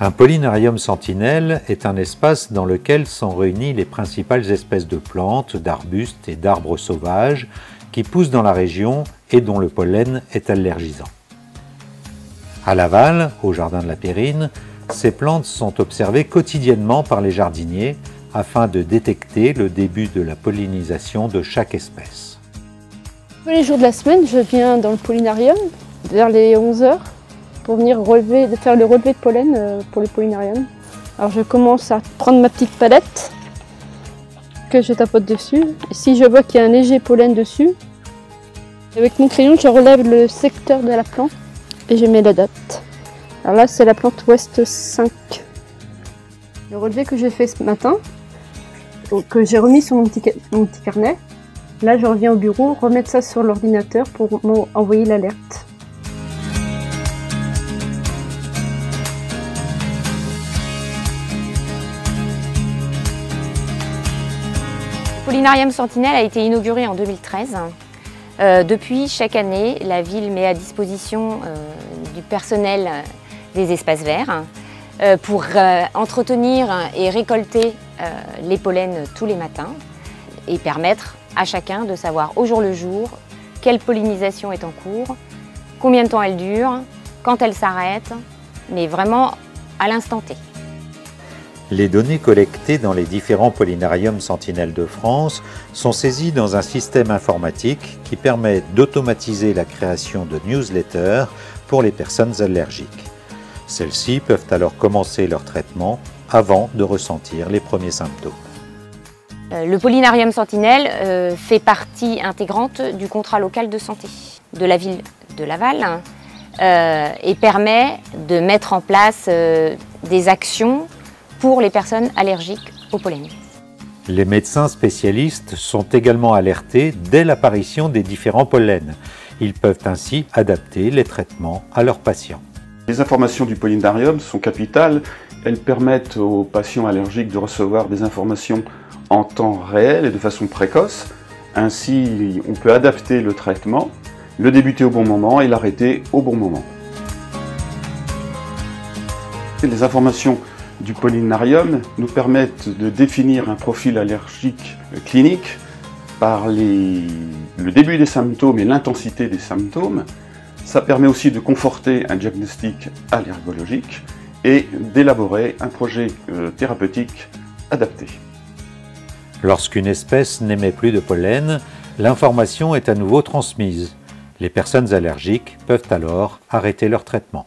Un pollinarium sentinelle est un espace dans lequel sont réunies les principales espèces de plantes, d'arbustes et d'arbres sauvages qui poussent dans la région et dont le pollen est allergisant. À Laval, au jardin de la Périne, ces plantes sont observées quotidiennement par les jardiniers afin de détecter le début de la pollinisation de chaque espèce. Tous les jours de la semaine, je viens dans le pollinarium vers les 11 h pour venir faire le relevé de pollen pour le pollinarium. Alors je commence à prendre ma petite palette que je tapote dessus. Et si je vois qu'il y a un léger pollen dessus, avec mon crayon, je relève le secteur de la plante et je mets la date. Alors là, c'est la plante Ouest 5. Le relevé que j'ai fait ce matin, que j'ai remis sur mon petit carnet. Là, je reviens au bureau, remettre ça sur l'ordinateur pour m'envoyer l'alerte. Le pollinarium sentinelle a été inauguré en 2013. Depuis, chaque année, la ville met à disposition du personnel des espaces verts pour entretenir et récolter les pollens tous les matins et permettre à chacun de savoir au jour le jour quelle pollinisation est en cours, combien de temps elle dure, quand elle s'arrête, mais vraiment à l'instant T. Les données collectées dans les différents pollinariums sentinelles de France sont saisies dans un système informatique qui permet d'automatiser la création de newsletters pour les personnes allergiques. Celles-ci peuvent alors commencer leur traitement avant de ressentir les premiers symptômes. Le pollinarium sentinelle fait partie intégrante du contrat local de santé de la ville de Laval et permet de mettre en place des actions pour les personnes allergiques au pollen. Les médecins spécialistes sont également alertés dès l'apparition des différents pollens. Ils peuvent ainsi adapter les traitements à leurs patients. Les informations du pollinarium sont capitales. Elles permettent aux patients allergiques de recevoir des informations en temps réel et de façon précoce. Ainsi, on peut adapter le traitement, le débuter au bon moment et l'arrêter au bon moment. Les informations du pollinarium nous permettent de définir un profil allergique clinique par le début des symptômes et l'intensité des symptômes. Ça permet aussi de conforter un diagnostic allergologique et d'élaborer un projet thérapeutique adapté. Lorsqu'une espèce n'émet plus de pollen, l'information est à nouveau transmise. Les personnes allergiques peuvent alors arrêter leur traitement.